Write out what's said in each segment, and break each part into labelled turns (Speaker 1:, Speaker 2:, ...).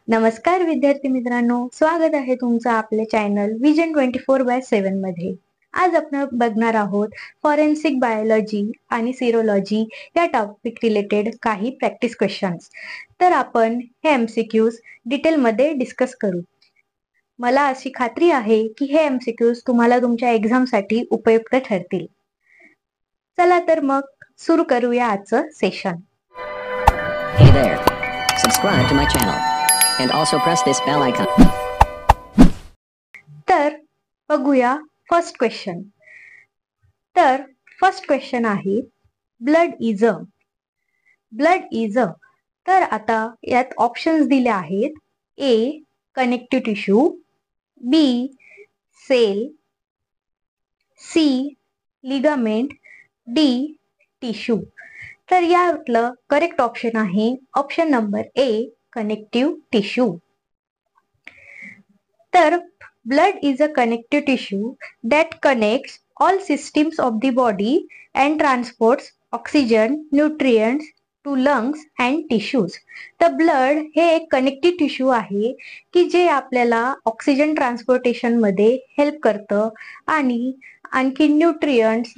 Speaker 1: नमस्कार विद्यार्थी मित्रांनो, स्वागत आहे तुमचं आपल्या चॅनल विजन 24/7 मध्ये. आज आपण बघणार आहोत फॉरेन्सिक बायोलॉजी आणि सिरोलॉजी या टॉपिक रिलेटेड काही प्रॅक्टिस क्वेश्चन्स. तर आपण हे एमसीक्यूज डिटेलमध्ये डिस्कस करू. मला अशी खात्री आहे की हे एमसीक्यूज तुम्हाला तुमच्या एक्झामसाठी उपयुक्त ठरतील. चला तर मग सुरू करूया आजचं session.
Speaker 2: Hey there. Subscribe to my channel. And also press this bell icon.
Speaker 1: तर बघूया फर्स्ट क्वेश्चन. तर फर्स्ट क्वेश्चन आहे ब्लड इज अ. तर आता यात ऑप्शन्स दिले आहेत. A connective tissue, B cell, C ligament, D tissue. तर यातलं करेक्ट ऑप्शन आहे option number A connective tissue. तर blood is a connective tissue that connects all systems of the body and transports oxygen, nutrients to lungs and tissues. तर blood हे एक connective tissue आहे की जे आपल्याला ऑक्सिजन ट्रान्सपोर्टेशन मध्ये हेल्प करतं आणि आणखी न्यूट्रिएंट्स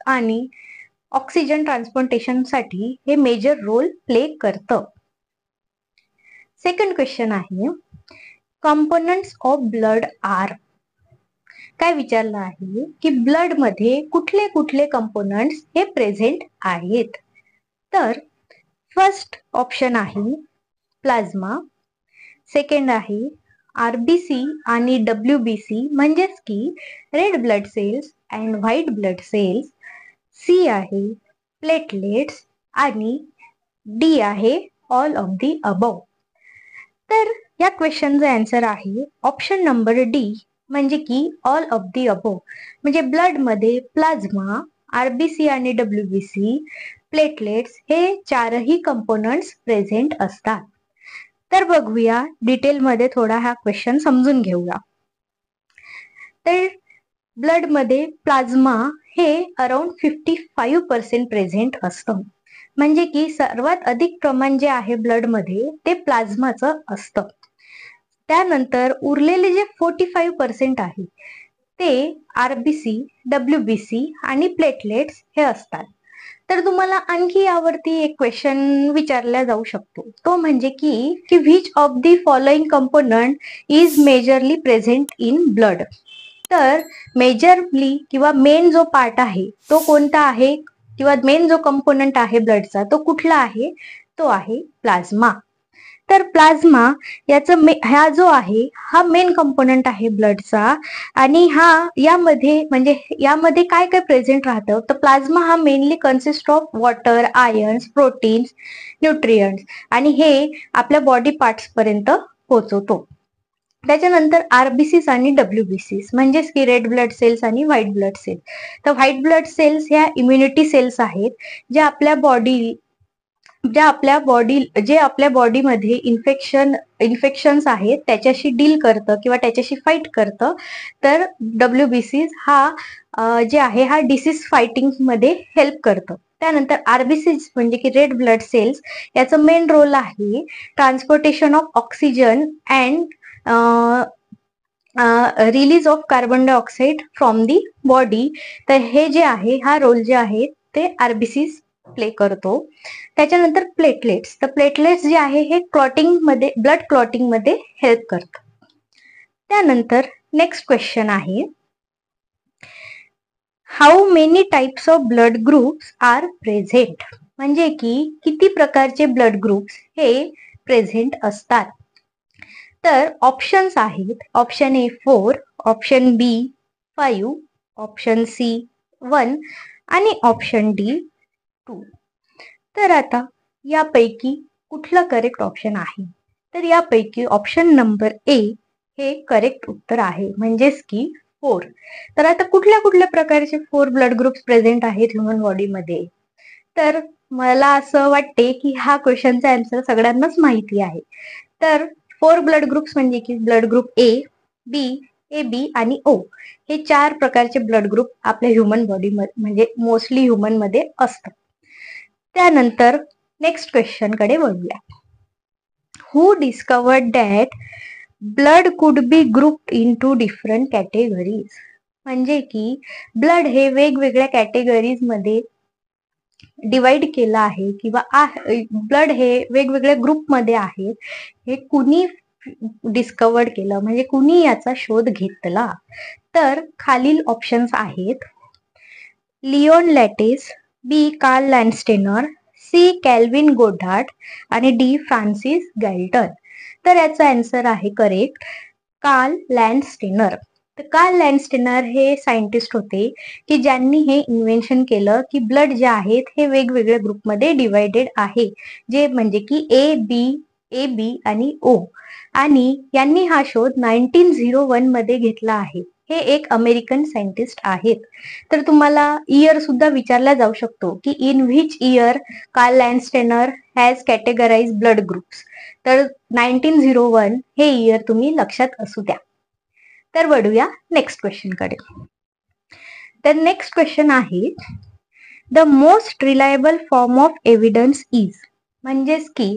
Speaker 1: आणि ऑक्सिजन ट्रान्सपोर्टेशन साठी हे मेजर रोल प्ले करतं. सेकंड क्वेश्चन आहे कंपोनंट्स ऑफ ब्लड आर. काय विचारलं आहे की ब्लड मध्ये कुठले कुठले कंपोनंट्स हे प्रेझेंट आहेत. तर फर्स्ट ऑप्शन आहे प्लाझ्मा, सेकंड आहे आरबीसी आणि डब्ल्यूबीसी म्हणजेच की red blood cells and white blood cells, C आहे प्लेटलेट्स आणि डी आहे ऑल ऑफ दी अबव. तर या क्वेश्चनचा आन्सर आहे ऑप्शन नंबर डी म्हणजे की ऑल ऑफ दी अबव. म्हणजे ब्लड मध्ये प्लाझ्मा, आरबीसी आणि डब्ल्यूबीसी, प्लेटलेट्स हे चारही कंपोनंट्स प्रेझेंट असतात. तर बघूया डिटेलमध्ये थोडा हा क्वेश्चन समजून घेऊया. तर ब्लड मध्ये प्लाझ्मा हे अराउंड 55% प्रेझेंट असतं. म्हणजे की सर्वात अधिक प्रमाण जे आहे ब्लड मध्ये ते प्लाझ्माचं असतं. त्यानंतर उरलेले जे 45% आहे ते आरबीसी, डब्ल्यूबीसी आणि प्लेटलेट्स हे असतात. तर तुम्हाला आणखी यावरती एक क्वेश्चन विचारला जाऊ शकतो, तो म्हणजे की which of the following component is majorly present in blood. तर मेजरली किंवा मेन जो पार्ट आहे तो कोणता आहे किंवा मेन जो कंपोनंट आहे ब्लडचा तो कुठला आहे, तो आहे प्लाझ्मा. तर प्लाझ्मा हा जो आहे हा मेन कंपोनंट आहे ब्लडचा आणि यामध्ये काय काय प्रेझेंट राहतं. तर प्लाझ्मा हा mainly consist of water, irons, proteins, nutrients आणि हे आपल्या बॉडी पार्ट्स पर्यंत पोहोचवतो. त्याच्यानंतर आरबीसीस आणि डब्ल्यूबीसीस म्हणजेच की रेड ब्लड सेल्स आणि व्हाईट ब्लड सेल्स. तर व्हाईट ब्लड सेल्स ह्या इम्युनिटी सेल्स आहेत जे आपल्या बॉडीमध्ये इन्फेक्शन्स आहेत त्याच्याशी डील करतं किंवा त्याच्याशी फाईट करतं. तर डब्ल्यूबीसीस हा जे आहे हा डिसीज फायटिंग मध्ये हेल्प करतं. त्यानंतर आरबीसीज म्हणजे की रेड ब्लड सेल्स याचं मेन रोल आहे transportation of oxygen and release of carbon dioxide from the body. तर हे जे आहे हा रोल जे आहे ते आरबीसीज प्ले करतो. त्याच्यानंतर प्लेटलेट्स, तर प्लेटलेट्स जे आहे हे ब्लड क्लॉटिंग मध्ये हेल्प करतात. त्यानंतर नेक्स्ट क्वेश्चन आहे how many types of blood groups are present. म्हणजे की किती प्रकारचे ब्लड ग्रुप्स हे प्रेझेंट असतात. तर ऑप्शन्स आहेत option A 4, option B 5, option C 1 आणि ऑप्शन डी 2. तर आता यापैकी कुठला करेक्ट ऑप्शन आहे. तर यापैकी ऑप्शन नंबर ए हे करेक्ट उत्तर आहे म्हणजेच की 4. तर आता कुठल्या कुठल्या प्रकारचे 4 ब्लड ग्रुप्स प्रेझेंट आहेत ह्युमन बॉडीमध्ये. तर मला असं वाटते की हा क्वेश्चनचा आन्सर सगळ्यांनाच माहिती आहे. तर 4 ब्लड ग्रुप्स म्हणजे की blood group A, B, A B आणि ओ हे 4 प्रकारचे ब्लड ग्रुप आपल्या ह्युमन बॉडी म्हणजे मोस्टली ह्युमन मध्ये असतात. त्यानंतर नेक्स्ट क्वेश्चन कडे वळूया. who discovered that blood could be grouped into different categories. म्हणजे की ब्लड हे वेगवेगळ्या कॅटेगरीज मध्ये डिवाइड केलं आहे किंवा ब्लड हे वेगवेगळ्या ग्रुपमध्ये आहेत, हे कुणी डिस्कवर्ड केलं म्हणजे कुणी याचा शोध घेतला. तर खालील ऑप्शन्स आहेत: लिओन लॅटिस, बी कार्ल लँडस्टेनर, सी कॅल्विन गोडार्ट आणि डी फ्रान्सिस गॅल्टन. तर याचा आन्सर आहे करेक्ट कार्ल लँडस्टेनर. तर कार्ल लँडस्टेनर हे सायंटिस्ट होते की ज्यांनी हे इन्व्हेन्शन केलं की ब्लड जे आहेत हे वेगवेगळ्या ग्रुपमध्ये डिवायडेड आहे, जे म्हणजे की ए बी आणि ओ. आणि यांनी हा शोध 1901 मध्ये घेतला आहे. हे एक अमेरिकन सायंटिस्ट आहेत. तर तुम्हाला इयर सुद्धा विचारला जाऊ शकतो की in which year Karl Landsteiner has categorize blood groups. तर 1901 हे इयर तुम्ही लक्षात असू द्या. तर वळूया नेक्स्ट क्वेश्चन कडे. तर नेक्स्ट क्वेश्चन आहे the most reliable form of evidence is. म्हणजेच की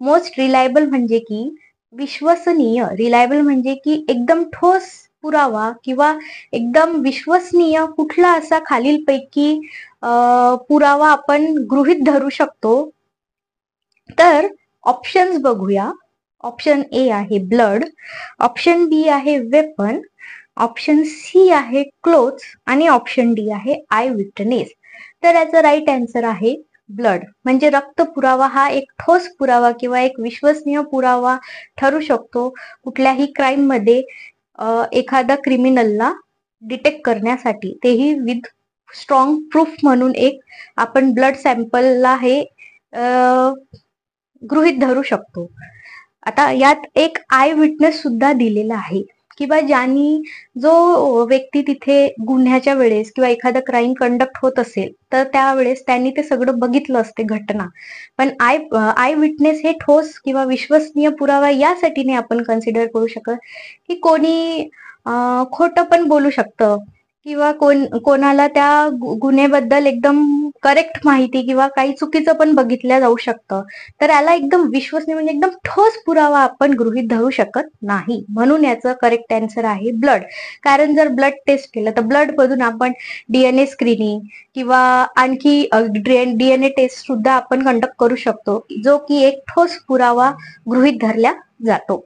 Speaker 1: मोस्ट रिलायबल म्हणजे की विश्वसनीय, रिलायबल म्हणजे की एकदम ठोस पुरावा किंवा एकदम विश्वसनीय कुठला असा खालीलपैकी पुरावा आपण गृहीत धरू शकतो. तर ऑप्शन्स बघूया. ऑप्शन ए आहे ब्लड, ऑप्शन बी आहे वेपन, ऑप्शन सी आहे क्लोथ्स आणि ऑप्शन डी आहे आय विटनेस. तर याचा राईट आन्सर आहे ब्लड. म्हणजे रक्त पुरावा हा एक ठोस पुरावा किंवा एक विश्वसनीय पुरावा ठरू शकतो कुठल्याही क्राईम मध्ये एखादा क्रिमिनलला डिटेक्ट करण्यासाठी, तेही विथ स्ट्रॉंग प्रूफ म्हणून एक आपण ब्लड सॅम्पलला हे गृहीत धरू शकतो. आता यात एक आय विटनेस सुद्धा दिलेला आहे किंवा ज्यांनी जो व्यक्ती तिथे गुन्ह्याच्या वेळेस किंवा एखादा क्राईम कंडक्ट होत असेल तर त्यावेळेस त्यांनी ते सगळं बघितलं असते घटना. पण आय विटनेस हे ठोस किंवा विश्वसनीय पुरावा यासाठी नाही आपण कन्सिडर करू शकत की कोणी खोटं पण बोलू शकतं किंवा कोणाला त्या गुन्ह्याबद्दल एकदम करेक्ट माहिती किंवा काही चुकीचं पण बघितलं जाऊ शकतं. तर याला एकदम विश्वसनीय म्हणजे एकदम ठोस पुरावा आपण गृहीत धरू शकत नाही. म्हणून याचं करेक्ट आन्सर आहे ब्लड. कारण जर ब्लड टेस्ट केलं तर ब्लड मधून आपण डीएनए स्क्रीनिंग किंवा आणखी डीएनए टेस्ट सुद्धा आपण कंडक्ट करू शकतो, जो की एक ठोस पुरावा गृहीत धरला जातो.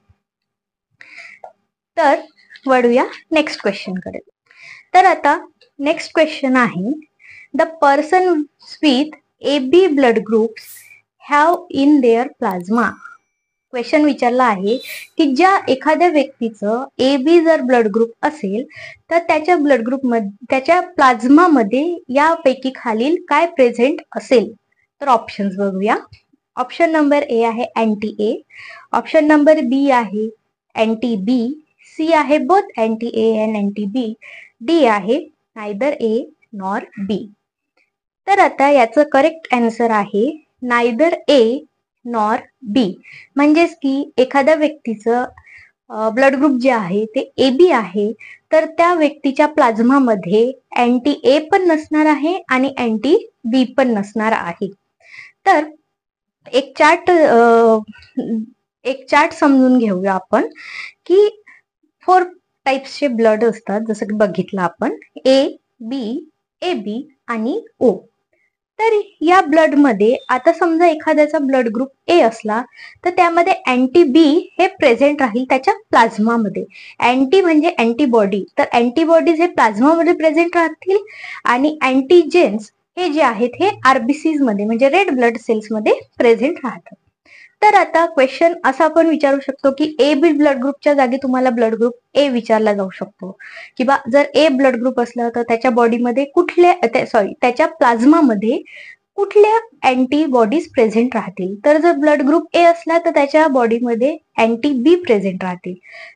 Speaker 1: तर वळूया नेक्स्ट क्वेश्चन कडे. तर आता नेक्स्ट क्वेश्चन आहे the person with AB blood groups have in their plasma. Question विचारला आहे की ज्या एखाद्या व्यक्तीचं AB जर ब्लड ग्रुप असेल तर त्याच्या ब्लड ग्रुप मध्ये त्याच्या प्लाझ्मा मध्ये यापैकी खालील काय प्रेझेंट असेल. तर ऑप्शन्स बघूया. ऑप्शन नंबर ए आहे anti A, option number B आहे अँटी बी, सी आहे both anti A and anti B, D आहे नायदर ए नॉर बी. तर आता याचं करेक्ट आन्सर आहे नायदर ए नॉर बी. म्हणजेच की एखाद्या व्यक्तीचं ब्लड ग्रुप जे आहे ते AB आहे तर त्या व्यक्तीच्या प्लाझ्मामध्ये अँटी ए पण नसणार आहे आणि अँटी बी पण नसणार आहे. तर एक चार्ट समजून घेऊया आपण की 4 टाइप्सचे ब्लड असतात, जसं की बघितलं आपण AB, AB आणि O. तर या ब्लड मध्ये आता समजा एखाद्याचा ब्लड ग्रुप ए असला तर त्यामध्ये अँटी बी हे प्रेझेंट राहील त्याच्या प्लाझ्मामध्ये. अँटी म्हणजे अँटीबॉडी, तर अँटीबॉडीज हे प्लाझ्मामध्ये प्रेझेंट राहतील आणि अँटीजेन्स हे जे आहेत हे आरबीसीज मध्ये म्हणजे रेड ब्लड सेल्स मध्ये प्रेझेंट राहतात. तर आता क्वेश्चन असा आपण विचारू शकतो की AB ब्लड ग्रुपच्या जागी तुम्हाला ब्लड ग्रुप ए विचारला जाऊ शकतो किंवा जर ए ब्लड ग्रुप असलं तर त्याच्या बॉडीमध्ये त्याच्या प्लाझ्मामध्ये कुठल्या अँटीबॉडीज प्रेझेंट राहतील. तर जर ब्लड ग्रुप ए असला तर त्याच्या बॉडीमध्ये अँटी बी प्रेझेंट राहतील.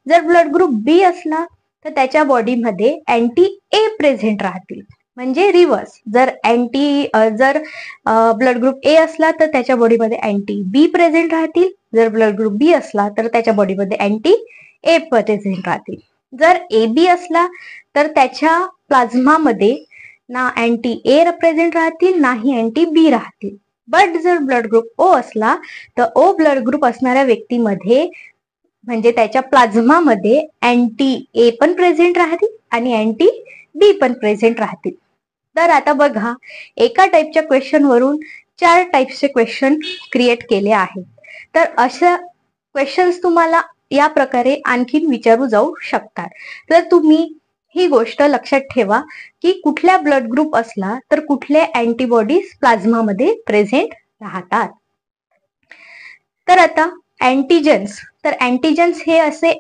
Speaker 1: जर ब्लड ग्रुप बी असला तर त्याच्या बॉडीमध्ये अँटी ए प्रेझेंट राहतील. म्हणजे रिव्हर्स, जर ब्लड ग्रुप ए असला तर त्याच्या बॉडीमध्ये अँटी बी प्रेझेंट राहतील, जर ब्लड ग्रुप बी असला तर त्याच्या बॉडीमध्ये अँटी ए प्रेझेंट राहतील. जर AB असला तर त्याच्या प्लाझ्मामध्ये ना अँटी ए प्रेझेंट राहतील नाही अँटी बी राहतील. बट जर ब्लड ग्रुप ओ असला तर ओ ब्लड ग्रुप असणाऱ्या व्यक्तीमध्ये म्हणजे त्याच्या प्लाझ्मामध्ये अँटी ए पण प्रेझेंट राहतील आणि अँटी बी पण प्रेझेंट राहतील. तर आता बघा, एका टाईपच्या क्वेश्चन वरून 4 टाईप्सचे क्वेश्चन क्रिएट केले आहेत. तर अशा क्वेश्चन्स तुम्हाला या प्रकारे आणखीन विचारू जाऊ शकतात. तर तुम्ही ही गोष्ट लक्षात ठेवा की कुठल्या ब्लड ग्रुप असला तर कुठले अँटीबॉडीज प्लाझ्मामध्ये प्रेझेंट राहतात. तर आता अँटीजन्स, तर अँटीजन्स हे असे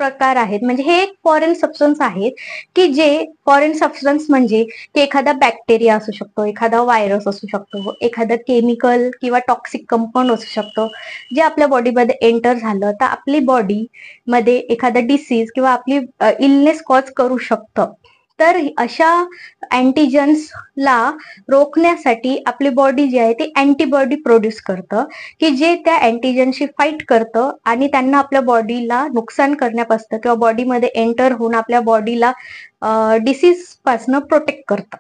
Speaker 1: प्रकार आहेत, म्हणजे हे एक फॉरेन सबस्टन्स आहेत की जे फॉरेन सबस्टन्स म्हणजे की एखादा बॅक्टेरिया असू शकतो, एखादा व्हायरस असू शकतो, एखादा केमिकल किंवा टॉक्सिक कंपाऊंड असू शकतो, जे आपल्या बॉडीमध्ये एंटर झालं तर आपली बॉडी मध्ये एखादा डिसीज किंवा आपली इलनेस कॉज करू शकतं. तर अशा अँटीजन्सला रोखण्यासाठी आपली बॉडी जी आहे ती अँटीबॉडी प्रोड्यूस करतं की जे त्या अँटीजनशी फाईट करतं आणि त्यांना आपल्या बॉडीला नुकसान करण्यापासून किंवा बॉडीमध्ये एंटर होऊन आपल्या बॉडीला डिसीज पासून प्रोटेक्ट करतं.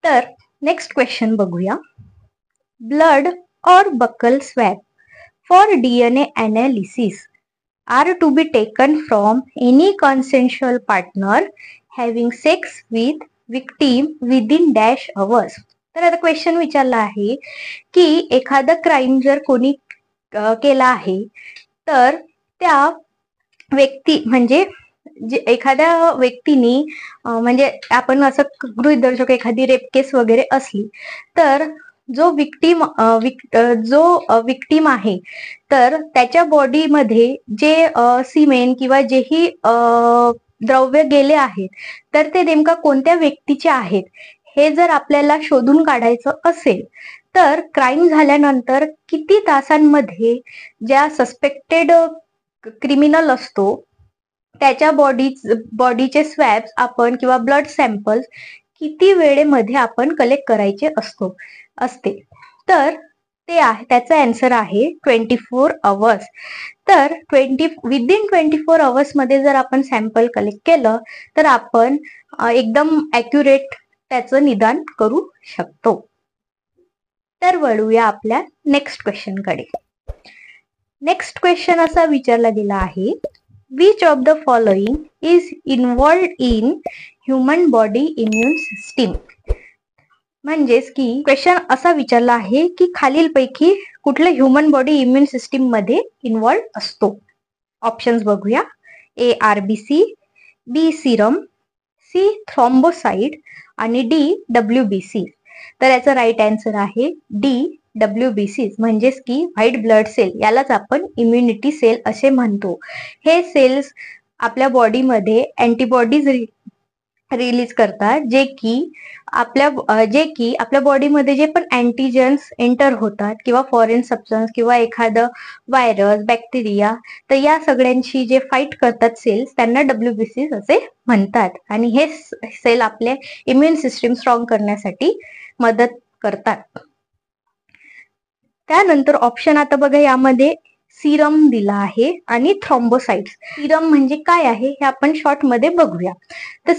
Speaker 1: तर नेक्स्ट क्वेश्चन बघूया. Blood or buccal swab for DNA analysis are to be taken from any consensual partner having sex with victim within dash hours. तर आता क्वेश्चन विचारला आहे की एखादा क्राईम जर कोणी केला आहे तर त्या व्यक्ती म्हणजे एखाद्या व्यक्तीने म्हणजे आपण असं गृहीत धरू शकतो एखादी रेप केस वगैरे असली तर जो विक्टीम आहे तर त्याच्या बॉडीमध्ये जे सिमेन किंवा जेही द्रव्य गेले आहेत तर ते नेमका कोणत्या व्यक्तीचे आहेत हे जर आपल्याला शोधून काढायचं असेल तर क्राईम झाल्यानंतर किती तासांमध्ये ज्या सस्पेक्टेड क्रिमिनल असतो त्याच्या बॉडीचे स्वॅब्स आपण किंवा ब्लड सॅम्पल्स किती वेळेमध्ये आपण कलेक्ट करायचे असते. तर ते आहे त्याचा आन्सर आहे 24 अवर्स. तर विदिन 24 अवर्स मध्ये जर आपण सॅम्पल कलेक्ट केलं तर आपण एकदम ॲक्युरेट त्याचं निदान करू शकतो. तर वळूया आपल्या नेक्स्ट क्वेश्चनकडे. नेक्स्ट क्वेश्चन असा विचारला गेला आहे, which of the following is involved in human body immune system. म्हणजेच की क्वेश्चन असा विचारला आहे की खालीलपैकी कुठलं ह्युमन बॉडी इम्युन सिस्टीम मध्ये इन्व्हॉल्ड असतो. ऑप्शन्स बघूया. ए RBC, बी सिरम, सी थ्रॉम्बोसाइट आणि डी WBC. तर याचा राईट आन्सर आहे डी WBC, म्हणजेच की व्हाईट ब्लड सेल, यालाच आपण इम्युनिटी सेल असे म्हणतो. हे सेल्स आपल्या बॉडीमध्ये अँटीबॉडीज रिलीज करतात जे की आपल्या बॉडीमध्ये जे पण अँटीजन्स एंटर होतात किंवा फॉरेन सबस्टन्स किंवा एखादं व्हायरस बॅक्टेरिया तर या सगळ्यांशी जे फाईट करतात सेल्स त्यांना WBC असे म्हणतात. आणि हे सेल आपले इम्युन सिस्टीम स्ट्रॉंग करण्यासाठी मदत करतात. त्यानंतर ऑप्शन आता बघा, यामध्ये सिरम दिला आहे आणि थ्रॉम्बोसाइट्स. सिरम म्हणजे काय आहे हे आपण शॉर्ट मध्ये बघूया. तर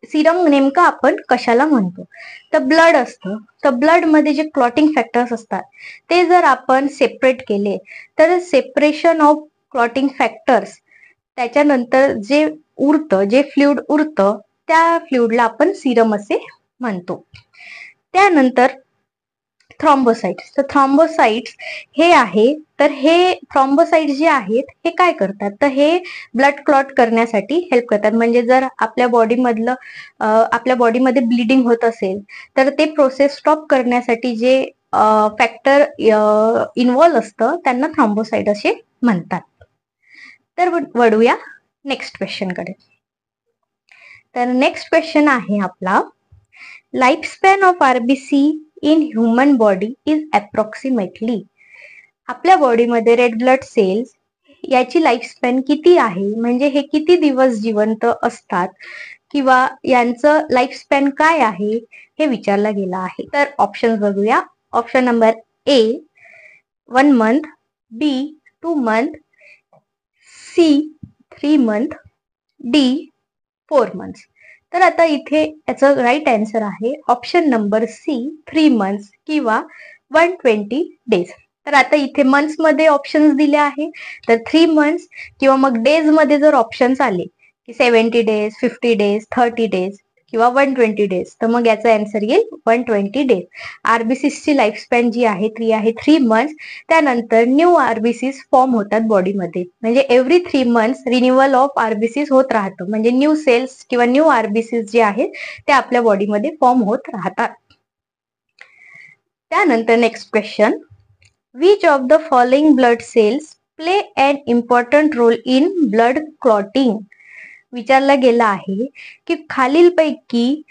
Speaker 1: सिरम नेमकं आपण कशाला म्हणतो तर ब्लड असतं. तर ब्लड मध्ये जे क्लॉटिंग फॅक्टर्स असतात ते जर आपण सेपरेट केले तर सेपरेशन ऑफ क्लॉटिंग फॅक्टर्स त्याच्यानंतर जे फ्लुइड उरतं त्या फ्लुइडला आपण सिरम असे म्हणतो. त्यानंतर थ्रॉम्बोसाइट्स. तर थ्रॉम्बोसाइट्स हे आहे, तर हे थ्रॉम्बोसाइट्स जे आहेत हे काय करतात तर हे ब्लड क्लॉट करण्यासाठी हेल्प करतात. म्हणजे जर आपल्या बॉडीमध्ये ब्लिडिंग होत असेल तर ते प्रोसेस स्टॉप करण्यासाठी जे फॅक्टर इन्व्हॉल्व असतं त्यांना थ्रॉम्बोसाइट असे म्हणतात. तर वळूया नेक्स्ट क्वेश्चनकडे. तर नेक्स्ट क्वेश्चन आहे आपला, life span of RBC in human body is approximately. आपल्या बॉडीमध्ये रेड ब्लड सेल्स याची लाईफ स्पॅन किती आहे, म्हणजे हे किती दिवस जिवंत असतात किंवा यांचं लाईफ स्पॅन काय आहे हे विचारला गेला आहे. तर ऑप्शन बघूया. ऑप्शन नंबर ए 1 month, B 2 month, C 3 month, D 4 months. तर आता इथे याचं राईट आन्सर आहे ऑप्शन नंबर सी 3 मंथ्स किंवा 120 डेज. तर आता इथे मंथ्स मध्ये ऑप्शन्स दिले आहे, तर 3 मंथ्स किंवा मग डेज मध्ये जर ऑप्शन्स आले की 70 डेज, 50 डेज, 30 डेज किंवा 120 डेज, तर मग याचा आन्सर येईल 120 डेज. आरबीसीसची लाईफ स्पॅन जी आहे ती आहे 3 मंथ्स. त्यानंतर न्यू आरबीसीस फॉर्म होतात बॉडीमध्ये, म्हणजे every 3 months renewal of RBCs होत राहतं, म्हणजे न्यू सेल्स किंवा न्यू आरबीसीस जे आहेत ते आपल्या बॉडीमध्ये फॉर्म होत राहतात. त्यानंतर next question, which of the following blood cells play an important role in blood clotting. विचारला गेला आहे की खालीलपैकी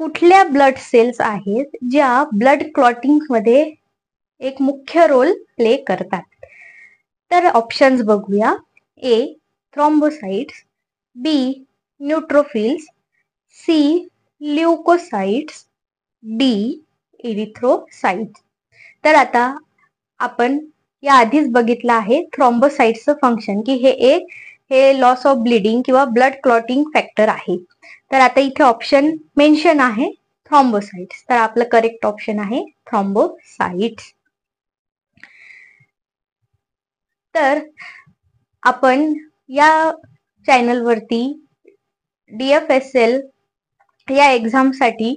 Speaker 1: कुठल्या ब्लड सेल्स आहेत ज्या ब्लड क्लॉटिंग मध्ये एक मुख्य रोल प्ले करतात. तर ऑप्शन्स बघूया. A thrombocytes, B neutrophils, C leukocytes, D erythrocytes. तर आता आपण या आधीच बघितलं आहे थ्रॉम्बोसाइट्सचं फंक्शन की हे लॉस ऑफ ब्लिडिंग किंवा ब्लड क्लॉटिंग फॅक्टर आहे. तर आता इथे ऑप्शन मेन्शन आहे थ्रॉम्बोसाइट्स, तर आपलं करेक्ट ऑप्शन आहे थ्रॉम्बोसाइट्स. तर आपण या चॅनलवरती DFSL या एक्झामसाठी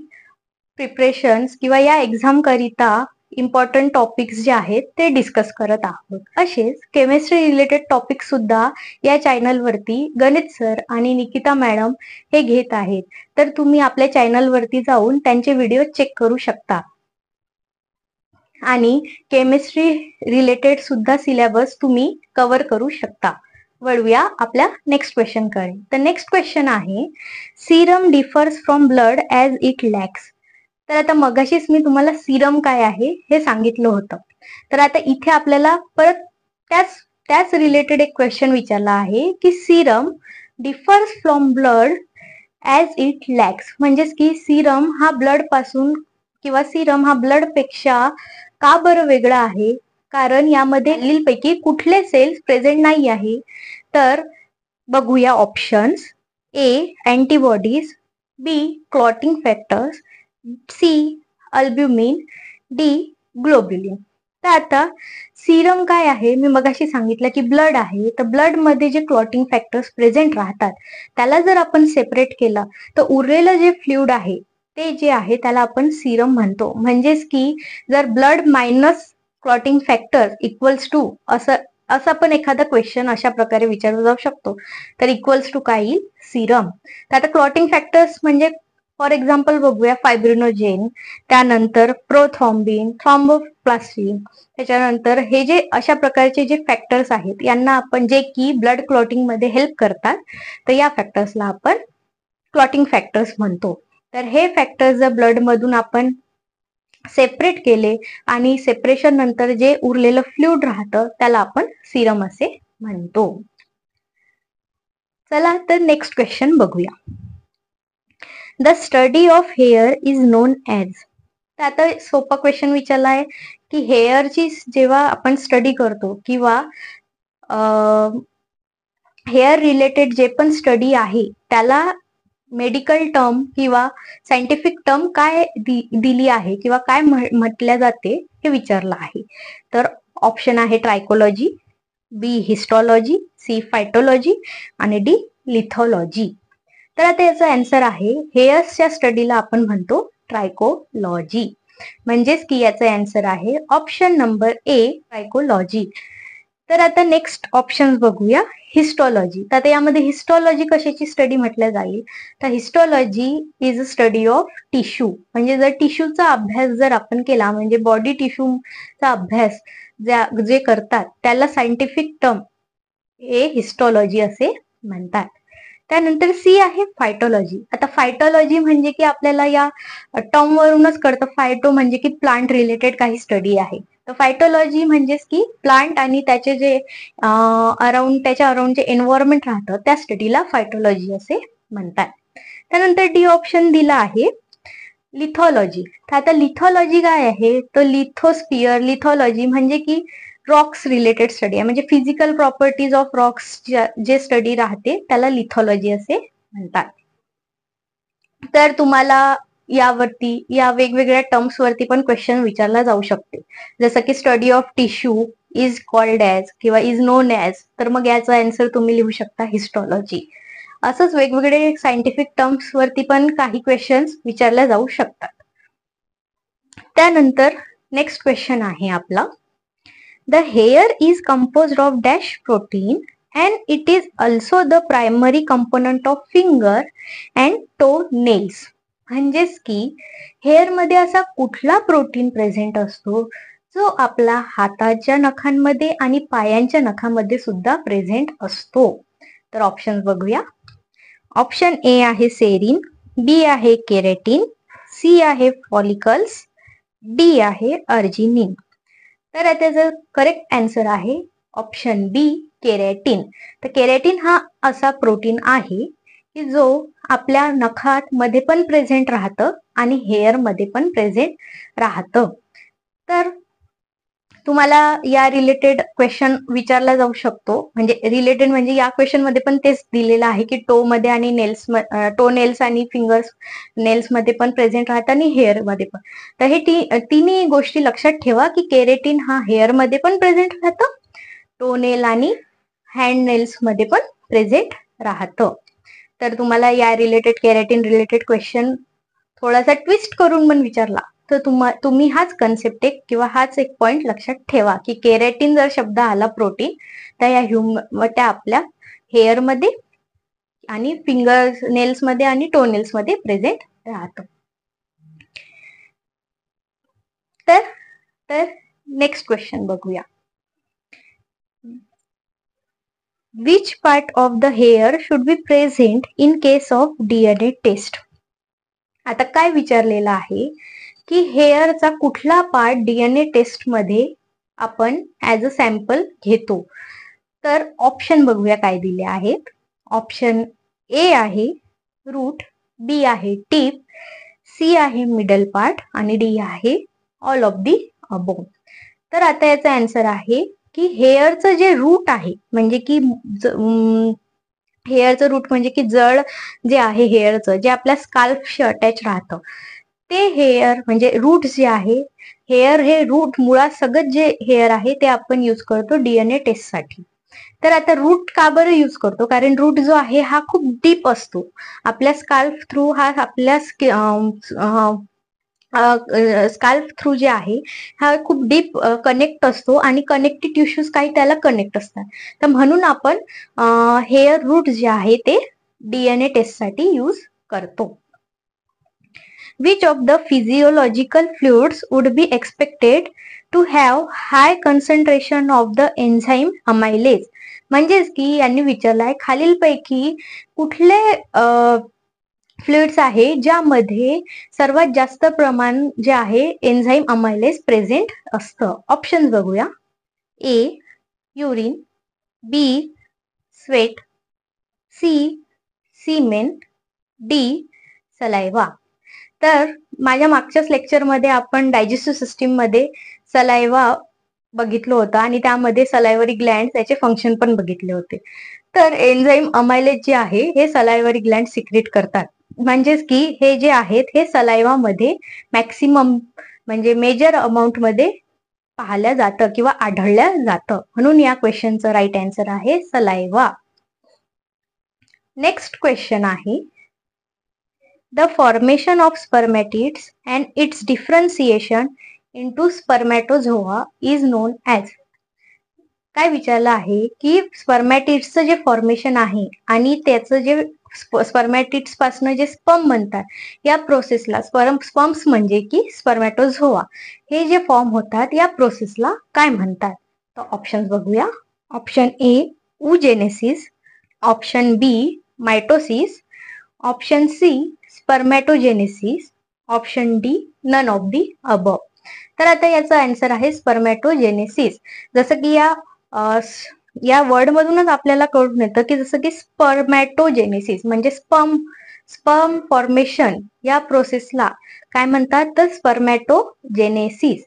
Speaker 1: प्रिपरेशन्स किंवा या एक्झाम करिता इम्पॉर्टंट टॉपिक्स जे आहेत ते डिस्कस करत आहोत. असेच केमिस्ट्री रिलेटेड टॉपिक सुद्धा या चॅनलवरती गणित सर आणि निकिता मॅडम हे घेत आहेत. तर तुम्ही आपल्या चॅनलवरती जाऊन त्यांचे व्हिडिओ चेक करू शकता आणि केमिस्ट्री रिलेटेड सुद्धा सिलेबस तुम्ही कव्हर करू शकता. वळूया आपल्या नेक्स्ट क्वेश्चन कडे. तर नेक्स्ट क्वेश्चन आहे, serum differs from blood as it lacks. तर आता मगाशीच मी तुम्हाला सीरम काय आहे हे सांगितलं होतं. तर आता इथे आपल्याला परत त्याच रिलेटेड एक क्वेश्चन विचारला आहे की serum differs from blood as it lacks, म्हणजेच की सीरम हा ब्लड पासून किंवा सीरम हा ब्लड पेक्षा का बरं वेगळा आहे, कारण यामध्ये खालीलपैकी कुठले सेल्स प्रेझेंट नाही आहे. तर बघूया options. A antibodies, B clotting factors, C albumin, D globulin. तर आता सीरम काय आहे, मी मगाशी सांगितलं की ब्लड आहे. तर ब्लड मध्ये जे क्लॉटिंग फॅक्टर्स प्रेझेंट राहतात त्याला जर आपण सेपरेट केलं तर उरलेलं जे फ्लुइड आहे ते जे आहे त्याला आपण सीरम म्हणतो. म्हणजेच की जर blood minus clotting factor equals to असं पण एखादा क्वेश्चन अशा प्रकारे विचारला जाऊ शकतो. तर इक्वल्स टू काय येईल, सीरम. तर आता क्लॉटिंग फॅक्टर्स म्हणजे फॉर एक्झाम्पल बघूया फायब्रिनोजेन, त्यानंतर प्रोथ्रॉम्बिन, थ्रॉम्बोप्लास्टिन. त्याच्यानंतर हे जे अशा प्रकारचे जे फॅक्टर्स आहेत यांना आपण जे की ब्लड क्लॉटिंग मध्ये हेल्प करतात, तर या फॅक्टर्सला आपण क्लॉटिंग फॅक्टर्स म्हणतो. तर हे फॅक्टर्स जर ब्लड मधून आपण सेपरेट केले आणि सेपरेशन नंतर जे उरलेलं फ्लुइड राहतं त्याला आपण सीरम असे म्हणतो. चला तर नेक्स्ट क्वेश्चन बघूया. The study of hair is known as. तर आता सोपा क्वेश्चन विचारला आहे की हेअरची जेव्हा आपण स्टडी करतो किंवा हेअर रिलेटेड जे पण स्टडी आहे त्याला मेडिकल टर्म किंवा सायंटिफिक टर्म काय दिली आहे किंवा काय म्हटल्या जाते हे विचारलं आहे. तर ऑप्शन आहे ट्रायकोलॉजी, बी हिस्टॉलॉजी, सी फायटोलॉजी आणि डी लिथोलॉजी. तर आता याचा आन्सर आहे हेअर्सच्या स्टडीला आपण म्हणतो ट्रायकोलॉजी. म्हणजेच की याचा आन्सर आहे ऑप्शन नंबर ए ट्रायकोलॉजी. तर आता नेक्स्ट ऑप्शन बघूया हिस्टॉलॉजी. तर आता यामध्ये हिस्टॉलॉजी कशाची स्टडी म्हटलं जाईल, तर histology is a study of tissue. म्हणजे जर टिश्यूचा अभ्यास जर आपण केला, म्हणजे बॉडी टिश्यूचा अभ्यास जे करतात त्याला सायंटिफिक टर्म हे हिस्टॉलॉजी असे म्हणतात. त्यानंतर सी आहे फायटोलॉजी. आता फायटोलॉजी म्हणजे की आपल्याला या टर्म वरूनच कळतं, फायटो म्हणजे की प्लांट रिलेटेड काही स्टडी आहे. तर फायटोलॉजी म्हणजेच की प्लांट आणि त्याचे जे त्याच्या अराउंड जे एन्व्हायरमेंट राहतं त्या स्टडीला फायटोलॉजी असे म्हणतात. त्यानंतर डी ऑप्शन दिला आहे लिथोलॉजी. तर आता लिथोलॉजी काय आहे, तर लिथोलॉजी म्हणजे की रॉक्स रिलेटेड स्टडी आहे, म्हणजे फिजिकल प्रॉपर्टीज ऑफ रॉक्स जे स्टडी राहते त्याला लिथोलॉजी असे म्हणतात. तर तुम्हाला यावरती या वेगवेगळ्या टर्म्स वरती पण क्वेश्चन विचारला जाऊ शकते. जसं की study of tissue is called as किंवा इज नोन ॲज, तर मग याचा आन्सर तुम्ही लिहू शकता हिस्टॉलॉजी. असंच वेगवेगळे सायंटिफिक टर्म्स वरती पण काही क्वेश्चन्स विचारले जाऊ शकतात. त्यानंतर नेक्स्ट क्वेश्चन आहे आपला, the hair is composed of dash protein and it is also the primary component of finger and toe nails. म्हणजेच की हेअर मध्ये असा कुठला प्रोटीन प्रेझेंट असतो जो आपला हाताच्या नखांमध्ये आणि पायांच्या नखामध्ये सुद्धा प्रेझेंट असतो. तर ऑप्शन बघूया. ऑप्शन ए आहे सेरिन, बी आहे केरेटिन, सी आहे फॉलिकल्स, डी आहे अर्जिनिन. तर त्याचं करेक्ट आन्सर आहे ऑप्शन बी केरेटिन. तर केरेटिन हा असा प्रोटीन आहे की जो आपल्या नखात मध्ये पण प्रेझेंट राहतं आणि हेअर मध्ये पण प्रेझेंट राहतं. तर तुम्हाला या रिलेटेड क्वेश्चन विचारला जाऊ शकतो. म्हणजे रिलेटेड म्हणजे या क्वेश्चन मध्ये पण तेच दिलेलं आहे की टो मध्ये आणि टो नेल्स आणि फिंगर्स नेल्स मध्ये पण प्रेझेंट राहतं आणि हेअर मध्ये पण. तर हे तिन्ही गोष्टी लक्षात ठेवा की केरेटिन हा हेअर मध्ये पण प्रेझेंट राहतं, टो नेल आणि हँड नेल्स मध्ये पण प्रेझेंट राहतं. तर तुम्हाला या रिलेटेड केरेटिन रिलेटेड क्वेश्चन थोडासा ट्विस्ट करून पण विचारला तर तुम्ही हाच कन्सेप्ट एक किंवा हाच एक पॉइंट लक्षात ठेवा की केरेटिन जर शब्द आला प्रोटीन तर त्या आपल्या हेअर मध्ये आणि फिंगर नेल्स मध्ये आणि टो नेल्स मध्ये प्रेझेंट राहतं. तर नेक्स्ट क्वेश्चन बघूया. Which part of the hair should be present in case of DNA test? आता काय विचारलेलं आहे की हेअरचा कुठला पार्ट डीएनए टेस्ट मध्ये आपण ऍज अ सॅम्पल घेतो. तर ऑप्शन बघूया काय दिले आहेत. ऑप्शन ए आहे रूट, बी आहे टीप, सी आहे मिडल पार्ट आणि डी आहे ऑल ऑफ दी अबोव. तर आता याचा आन्सर आहे की हेअरचं जे रूट आहे म्हणजे की हेअरचं रूट म्हणजे की जड जे आहे हेअरचं जे आपल्या स्काल्फशी अटॅच राहतं ते हेअर म्हणजे रूट जे आहे, हेअर हे रूट मुळात सगळं जे हेअर आहे ते आपण यूज करतो डीएनए टेस्ट साठी. तर आता रूट का बरं यूज करतो, कारण रूट जो आहे हा खूप डीप असतो. आपल्या स्काल्फ थ्रू हा आपल्या स्काल्फ थ्रू जे आहे हा खूप डीप कनेक्ट असतो आणि कनेक्टिव्ह टिश्यूज काही त्याला कनेक्ट असतात. तर म्हणून आपण हेअर रूट जे आहे ते डीएनए टेस्ट साठी यूज करतो. Which of the physiological fluids would be expected to have high concentration of the enzyme amylase? म्हणजेच की यांनी विचारलाय खालीलपैकी कुठले फ्लुइड्स आहे ज्यामध्ये सर्वात जास्त प्रमाण जे आहे एन्झाईम अमायलेज प्रेझेंट असतं. ऑप्शन बघूया. ए युरिन, बी स्वेट, सी सीमेन, डी सलायवा. तर माझ्या मागच्याच लेक्चरमध्ये आपण डायजेस्टिव्ह सिस्टीम मध्ये सलायवा बघितलं होतं आणि त्यामध्ये सलायवरी ग्लँड त्याचे फंक्शन पण बघितले होते. तर एन्झाईम अमायलेज जे आहे हे सलायवरी ग्लँड सिक्रेट करतात. म्हणजेच की हे जे आहेत हे सलायवा मध्ये मॅक्सिमम म्हणजे मेजर अमाऊंट मध्ये पाहिल्या जातं किंवा आढळल्या जातं. म्हणून या क्वेश्चनचं राईट आन्सर आहे सलायवा. नेक्स्ट क्वेश्चन आहे, the formation of spermatids and its differentiation into spermatozoa is known as. काय विचारलं आहे की स्पर्मॅटिड्सचं जे फॉर्मेशन आहे आणि त्याचं जे स्पर्मॅटिड्स पासून जे स्पर्म बनतात या प्रोसेसला स्पर्म्स म्हणजे की स्पर्मॅटोझोआ हे जे फॉर्म होतात या प्रोसेसला काय म्हणतात. तर ऑप्शन बघूया. Option A oogenesis, option B mitosis, option C spermatogenesis, option D none of the above. तर आता याचा आन्सर आहे स्पर्मॅटोजेनेसिस. जसं की या वर्ड मधूनच आपल्याला कळून येतं की जसं की स्पर्मॅटोजेनेसिस म्हणजे स्पर्म फॉर्मेशन या प्रोसेसला काय म्हणतात तर स्पर्मॅटोजेनेसिस.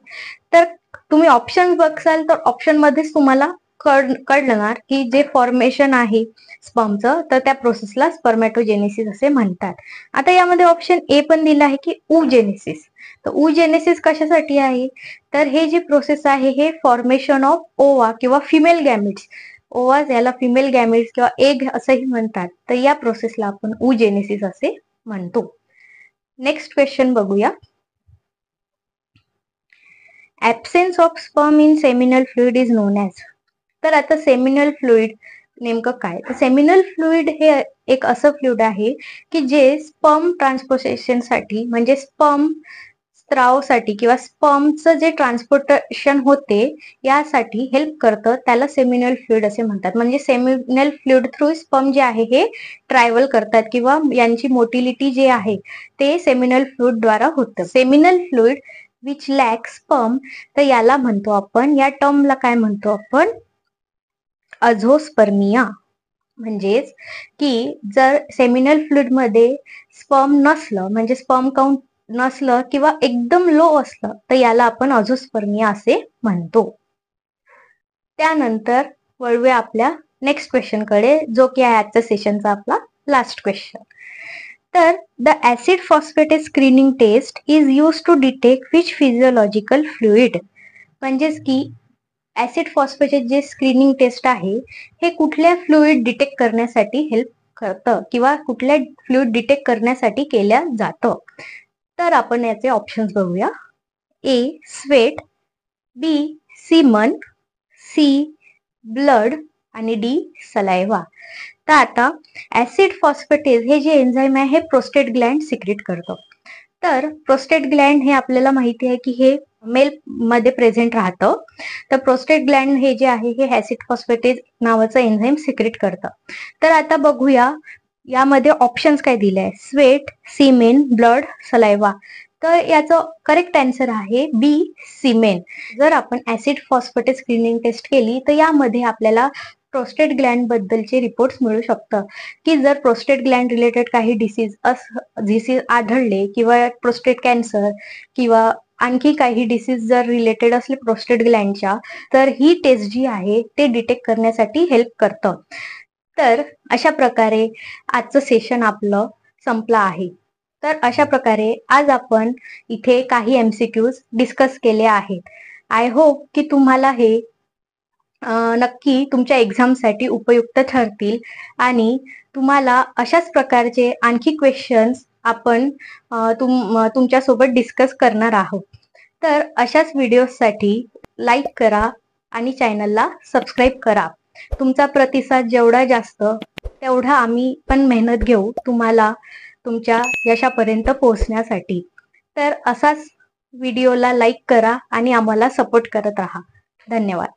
Speaker 1: तर तुम्ही ऑप्शन बघसाल तर ऑप्शन मध्येच तुम्हाला कळणार की जे फॉर्मेशन आहे स्पर्मचं, तर त्या प्रोसेसला स्पर्मॅटोजेनेसिस असे म्हणतात. आता यामध्ये ऑप्शन ए पण दिला आहे की oogenesis. तर oogenesis कशासाठी आहे, तर हे जी प्रोसेस आहे हे फॉर्मेशन ऑफ ओवा किंवा फिमेल गॅमिट्स, ओवा याला फिमेल गॅमिट्स किंवा एग असंही म्हणतात, तर या प्रोसेसला आपण oogenesis असे म्हणतो. नेक्स्ट क्वेश्चन बघूया. Absence of sperm in seminal fluid is known as. तर आता सेमिनल फ्लुइड नेमकं काय, तर सेमिनल फ्लुइड हे एक असं फ्लुइड आहे की जे स्पर्म ट्रान्सपोर्टेशनसाठी म्हणजे स्पर्म स्त्रावसाठी किंवा स्पर्मचं जे ट्रान्सपोर्टेशन होते यासाठी हेल्प करतं, त्याला सेमिनल फ्लुइड असे म्हणतात. म्हणजे सेमिनल फ्लुइड थ्रू स्पर्म जे आहे हे ट्रॅव्हल करतात किंवा यांची मोटिलिटी जे आहे ते सेमिनल फ्लुइड द्वारा होतं. Seminal fluid which lack sperm, तर याला म्हणतो आपण, या टर्मला काय म्हणतो आपण, अझोस्पर्मिया. म्हणजेच की जर सेमिनल फ्लुइड मध्ये स्पर्म नसलं, म्हणजे स्पर्म काउंट नसलं किंवा एकदम लो असलं, तर याला आपण अझोस्पर्मिया असे म्हणतो. त्यानंतर वळूया आपल्या नेक्स्ट क्वेश्चन कडे, जो की आहे आजच्या सेशनचा आपला लास्ट क्वेश्चन. तर the acid phosphatase screening test is use to detect which physiological fluid. म्हणजेच की ऍसिड फॉस्फेटेज जे स्क्रीनिंग टेस्ट आहे हे कुठल्या फ्लुइड डिटेक्ट करण्यासाठी हेल्प करतं किंवा कुठल्या फ्लुइड डिटेक्ट करण्यासाठी केल्या जातं. तर आपण याचे ऑप्शन्स बघूया. ए स्वेट, बी सीमन, सी ब्लड आणि डी सलायवा. तर आता ऍसिड फॉस्फेटेज हे जे एन्झाईम आहे हे प्रोस्टेट ग्लँड सिक्रेट करतं. तर प्रोस्टेट ग्लँड हे आपल्याला माहिती आहे की हे मेल मध्ये प्रेझेंट राहतं. तर प्रोस्टेट ग्लँड हे जे आहे हे ऍसिड फॉस्फेटेज नावाचं एन्झाईम सिक्रेट करतं. तर आता बघूया यामध्ये ऑप्शन्स काय दिले आहे, स्वेट, सीमेन, ब्लड, सलायवा. तर याचं करेक्ट आन्सर आहे बी सीमेन. जर आपण ऍसिड फॉस्फेटेज स्क्रीनिंग टेस्ट केली तर यामध्ये आपल्याला प्रोस्टेट ग्लँड बद्दलचे रिपोर्ट्स मिळू शकतं की जर प्रोस्टेट ग्लँड रिलेटेड काही डिसीज आढळले किंवा प्रोस्टेट कॅन्सर किंवा आणखी काही डिसीज जर रिलेटेड असले प्रोस्टेट ग्लँडच्या, तर ही टेस्ट जी आहे ते डिटेक्ट करण्यासाठी हेल्प करतं. तर अशा प्रकारे आजचं सेशन आपलं संपलं आहे. तर अशा प्रकारे आज आपण इथे काही MCQs डिस्कस केले आहेत. आय होप की तुम्हाला हे नक्की तुमच्या एक्झामसाठी उपयुक्त ठरतील आणि तुम्हाला अशाच प्रकारचे आणखी क्वेश्चन्स आपण तुमच्यासोबत डिस्कस करणार आहोत. तर अशाच व्हिडिओसाठी लाईक करा आणि चॅनलला सबस्क्राईब करा. तुमचा प्रतिसाद जेवढा जास्त तेवढा आम्ही पण मेहनत घेऊ तुम्हाला तुमच्या यशापर्यंत पोहोचण्यासाठी. तर असाच व्हिडिओला लाईक करा आणि आम्हाला सपोर्ट करत राहा. धन्यवाद.